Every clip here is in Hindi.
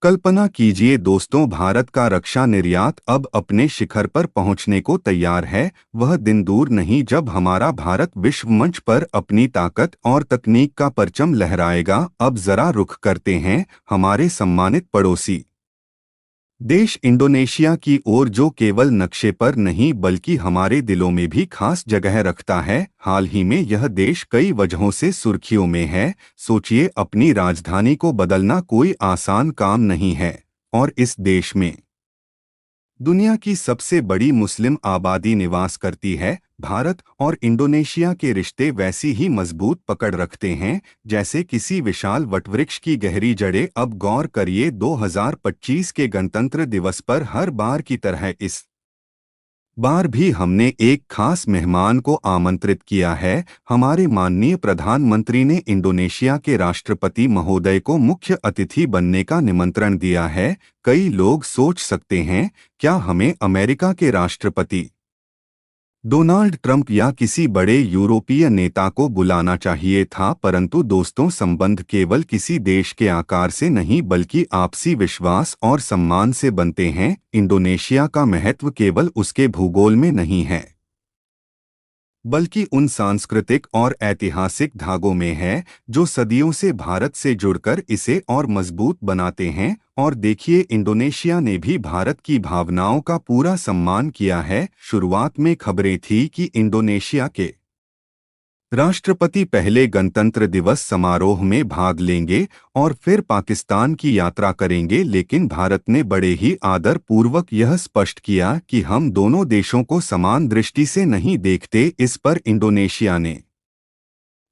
कल्पना कीजिए दोस्तों, भारत का रक्षा निर्यात अब अपने शिखर पर पहुंचने को तैयार है। वह दिन दूर नहीं जब हमारा भारत विश्व मंच पर अपनी ताकत और तकनीक का परचम लहराएगा। अब जरा रुख करते हैं हमारे सम्मानित पड़ोसी देश इंडोनेशिया की ओर, जो केवल नक्शे पर नहीं बल्कि हमारे दिलों में भी खास जगह रखता है। हाल ही में यह देश कई वजहों से सुर्खियों में है। सोचिए, अपनी राजधानी को बदलना कोई आसान काम नहीं है, और इस देश में दुनिया की सबसे बड़ी मुस्लिम आबादी निवास करती है। भारत और इंडोनेशिया के रिश्ते वैसी ही मजबूत पकड़ रखते हैं जैसे किसी विशाल वटवृक्ष की गहरी जड़ें। अब गौर करिए, 2025 के गणतंत्र दिवस पर हर बार की तरह इस बार भी हमने एक खास मेहमान को आमंत्रित किया है। हमारे माननीय प्रधानमंत्री ने इंडोनेशिया के राष्ट्रपति महोदय को मुख्य अतिथि बनने का निमंत्रण दिया है। कई लोग सोच सकते हैं, क्या हमें अमेरिका के राष्ट्रपति डोनाल्ड ट्रंप या किसी बड़े यूरोपीय नेता को बुलाना चाहिए था? परंतु दोस्तों, संबंध केवल किसी देश के आकार से नहीं बल्कि आपसी विश्वास और सम्मान से बनते हैं। इंडोनेशिया का महत्व केवल उसके भूगोल में नहीं है बल्कि उन सांस्कृतिक और ऐतिहासिक धागों में है जो सदियों से भारत से जुड़कर इसे और मजबूत बनाते हैं। और देखिए, इंडोनेशिया ने भी भारत की भावनाओं का पूरा सम्मान किया है। शुरुआत में खबरें थी कि इंडोनेशिया के राष्ट्रपति पहले गणतंत्र दिवस समारोह में भाग लेंगे और फिर पाकिस्तान की यात्रा करेंगे, लेकिन भारत ने बड़े ही आदर पूर्वक यह स्पष्ट किया कि हम दोनों देशों को समान दृष्टि से नहीं देखते। इस पर इंडोनेशिया ने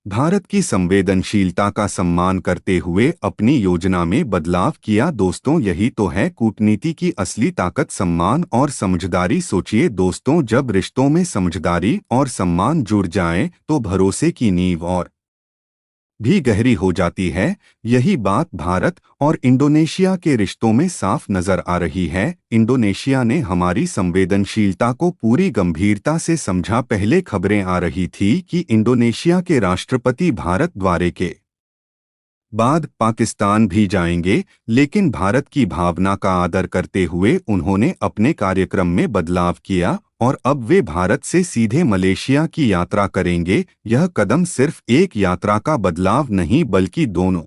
भारत की संवेदनशीलता का सम्मान करते हुए अपनी योजना में बदलाव किया। दोस्तों, यही तो है कूटनीति की असली ताकत, सम्मान और समझदारी। सोचिए दोस्तों, जब रिश्तों में समझदारी और सम्मान जुड़ जाएं, तो भरोसे की नींव और भी गहरी हो जाती है। यही बात भारत और इंडोनेशिया के रिश्तों में साफ नजर आ रही है। इंडोनेशिया ने हमारी संवेदनशीलता को पूरी गंभीरता से समझा। पहले खबरें आ रही थी कि इंडोनेशिया के राष्ट्रपति भारत दौरे के बाद पाकिस्तान भी जाएंगे, लेकिन भारत की भावना का आदर करते हुए उन्होंने अपने कार्यक्रम में बदलाव किया और अब वे भारत से सीधे मलेशिया की यात्रा करेंगे। यह कदम सिर्फ एक यात्रा का बदलाव नहीं बल्कि दोनों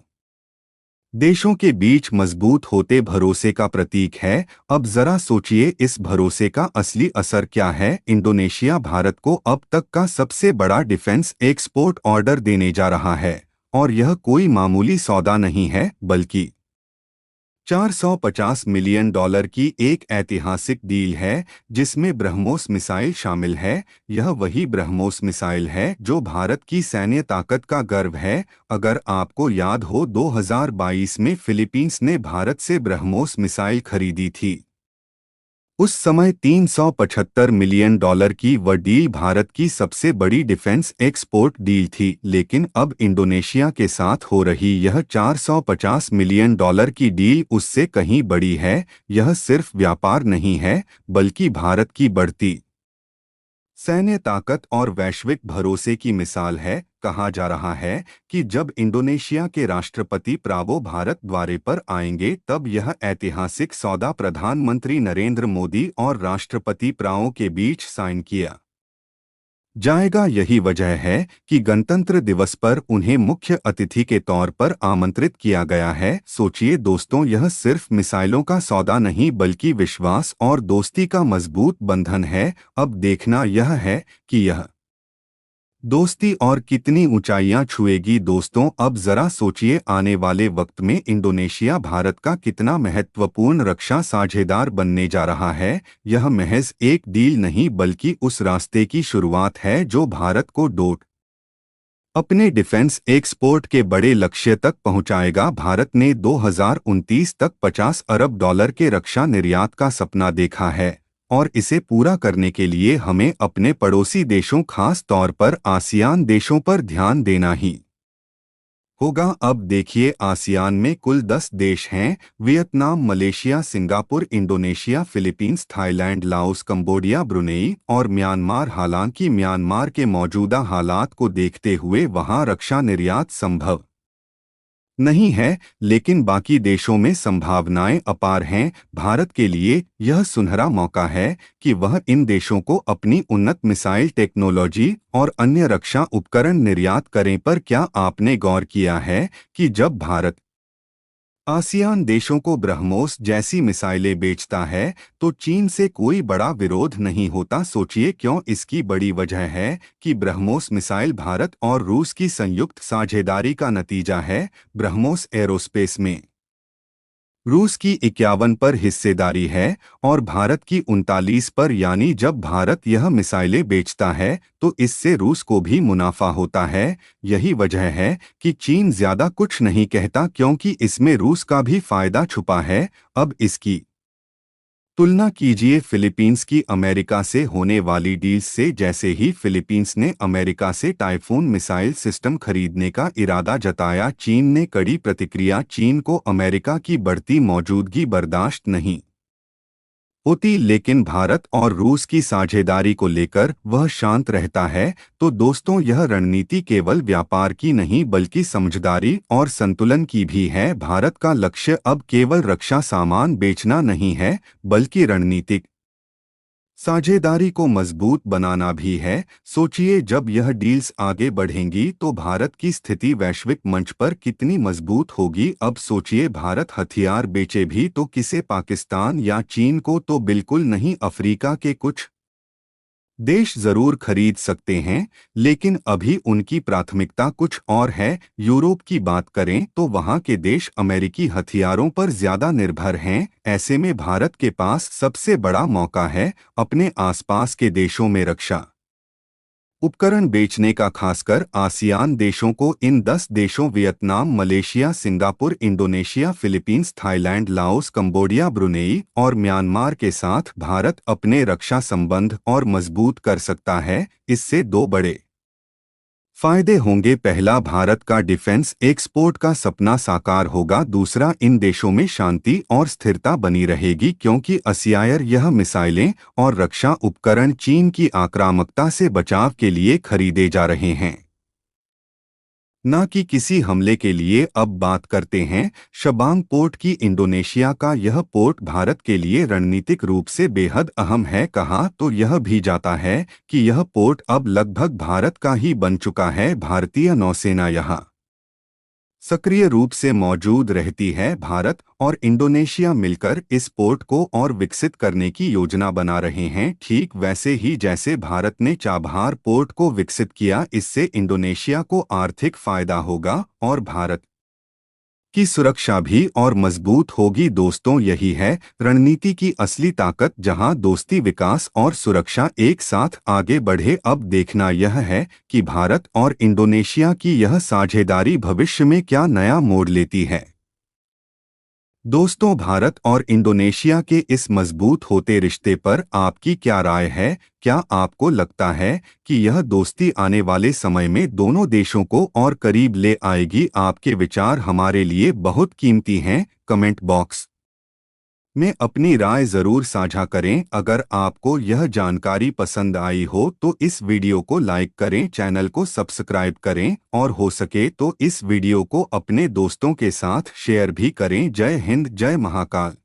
देशों के बीच मजबूत होते भरोसे का प्रतीक है। अब जरा सोचिए, इस भरोसे का असली असर क्या है? इंडोनेशिया भारत को अब तक का सबसे बड़ा डिफेंस एक्सपोर्ट ऑर्डर देने जा रहा है, और यह कोई मामूली सौदा नहीं है बल्कि $450 मिलियन की एक ऐतिहासिक डील है जिसमें ब्रह्मोस मिसाइल शामिल है। यह वही ब्रह्मोस मिसाइल है जो भारत की सैन्य ताकत का गर्व है। अगर आपको याद हो, 2022 में फिलीपींस ने भारत से ब्रह्मोस मिसाइल खरीदी थी। उस समय $375 मिलियन की वह डील भारत की सबसे बड़ी डिफेंस एक्सपोर्ट डील थी। लेकिन अब इंडोनेशिया के साथ हो रही यह $450 मिलियन की डील उससे कहीं बड़ी है। यह सिर्फ व्यापार नहीं है बल्कि भारत की बढ़ती सैन्य ताकत और वैश्विक भरोसे की मिसाल है। कहा जा रहा है कि जब इंडोनेशिया के राष्ट्रपति प्राबो भारत द्वारे पर आएंगे, तब यह ऐतिहासिक सौदा प्रधानमंत्री नरेंद्र मोदी और राष्ट्रपति प्राओ के बीच साइन किया जाएगा। यही वजह है कि गणतंत्र दिवस पर उन्हें मुख्य अतिथि के तौर पर आमंत्रित किया गया है। सोचिए दोस्तों, यह सिर्फ मिसाइलों का सौदा नहीं बल्कि विश्वास और दोस्ती का मजबूत बंधन है। अब देखना यह है कि यह दोस्ती और कितनी ऊंचाइयां छुएगी। दोस्तों, अब जरा सोचिए, आने वाले वक्त में इंडोनेशिया भारत का कितना महत्वपूर्ण रक्षा साझेदार बनने जा रहा है। यह महज एक डील नहीं बल्कि उस रास्ते की शुरुआत है जो भारत को अपने डिफेंस एक्सपोर्ट के बड़े लक्ष्य तक पहुंचाएगा। भारत ने 2029 तक $50 अरब के रक्षा निर्यात का सपना देखा है, और इसे पूरा करने के लिए हमें अपने पड़ोसी देशों, खास तौर पर आसियान देशों पर ध्यान देना ही होगा। अब देखिए, आसियान में कुल 10 देश हैं: Vietnam, Malaysia, Singapore, Indonesia, Philippines, Thailand, Laos, Cambodia, Brunei और म्यांमार। हालांकि म्यांमार के मौजूदा हालात को देखते हुए वहां रक्षा निर्यात संभव नहीं है, लेकिन बाकी देशों में संभावनाएं अपार हैं। भारत के लिए यह सुनहरा मौका है कि वह इन देशों को अपनी उन्नत मिसाइल टेक्नोलॉजी और अन्य रक्षा उपकरण निर्यात करें। पर क्या आपने गौर किया है कि जब भारत आसियान देशों को ब्रह्मोस जैसी मिसाइलें बेचता है तो चीन से कोई बड़ा विरोध नहीं होता? सोचिए क्यों। इसकी बड़ी वजह है कि ब्रह्मोस मिसाइल भारत और रूस की संयुक्त साझेदारी का नतीजा है। ब्रह्मोस एरोस्पेस में रूस की 51 पर हिस्सेदारी है और भारत की 39 पर, यानी जब भारत यह मिसाइलें बेचता है तो इससे रूस को भी मुनाफा होता है। यही वजह है कि चीन ज्यादा कुछ नहीं कहता, क्योंकि इसमें रूस का भी फायदा छुपा है। अब इसकी तुलना कीजिए फिलीपींस की अमेरिका से होने वाली डील्स से। जैसे ही फिलीपींस ने अमेरिका से टाइफून मिसाइल सिस्टम खरीदने का इरादा जताया, चीन ने कड़ी प्रतिक्रिया। चीन को अमेरिका की बढ़ती मौजूदगी बर्दाश्त नहीं होती, लेकिन भारत और रूस की साझेदारी को लेकर वह शांत रहता है। तो दोस्तों, यह रणनीति केवल व्यापार की नहीं बल्कि समझदारी और संतुलन की भी है। भारत का लक्ष्य अब केवल रक्षा सामान बेचना नहीं है, बल्कि रणनीतिक साझेदारी को मजबूत बनाना भी है। सोचिए, जब यह डील्स आगे बढ़ेंगी तो भारत की स्थिति वैश्विक मंच पर कितनी मजबूत होगी। अब सोचिए, भारत हथियार बेचे भी तो किसे? पाकिस्तान या चीन को तो बिल्कुल नहीं। अफ्रीका के कुछ देश जरूर खरीद सकते हैं, लेकिन अभी उनकी प्राथमिकता कुछ और है। यूरोप की बात करें तो वहां के देश अमेरिकी हथियारों पर ज्यादा निर्भर हैं। ऐसे में भारत के पास सबसे बड़ा मौका है अपने आसपास के देशों में रक्षा उपकरण बेचने का, खासकर आसियान देशों को। इन 10 देशों Vietnam, Malaysia, Singapore, Indonesia, Philippines, Thailand, Laos, Cambodia, Brunei और म्यांमार के साथ भारत अपने रक्षा संबंध और मजबूत कर सकता है। इससे दो बड़े फायदे होंगे। पहला, भारत का डिफेंस एक्सपोर्ट का सपना साकार होगा। दूसरा, इन देशों में शांति और स्थिरता बनी रहेगी, क्योंकि असियायर यह मिसाइलें और रक्षा उपकरण चीन की आक्रामकता से बचाव के लिए खरीदे जा रहे हैं, न कि किसी हमले के लिए। अब बात करते हैं शबांग पोर्ट की। इंडोनेशिया का यह पोर्ट भारत के लिए रणनीतिक रूप से बेहद अहम है। कहा तो यह भी जाता है कि यह पोर्ट अब लगभग भारत का ही बन चुका है। भारतीय नौसेना यहाँ सक्रिय रूप से मौजूद रहती है। भारत और इंडोनेशिया मिलकर इस पोर्ट को और विकसित करने की योजना बना रहे हैं, ठीक वैसे ही जैसे भारत ने चाबहार पोर्ट को विकसित किया। इससे इंडोनेशिया को आर्थिक फायदा होगा और भारत की सुरक्षा भी और मजबूत होगी। दोस्तों, यही है रणनीति की असली ताकत, जहां दोस्ती, विकास और सुरक्षा एक साथ आगे बढ़े। अब देखना यह है कि भारत और इंडोनेशिया की यह साझेदारी भविष्य में क्या नया मोड़ लेती है। दोस्तों, भारत और इंडोनेशिया के इस मजबूत होते रिश्ते पर आपकी क्या राय है? क्या आपको लगता है कि यह दोस्ती आने वाले समय में दोनों देशों को और करीब ले आएगी? आपके विचार हमारे लिए बहुत कीमती हैं। कमेंट बॉक्स में अपनी राय जरूर साझा करें। अगर आपको यह जानकारी पसंद आई हो तो इस वीडियो को लाइक करें, चैनल को सब्सक्राइब करें और हो सके तो इस वीडियो को अपने दोस्तों के साथ शेयर भी करें। जय हिंद, जय महाकाल।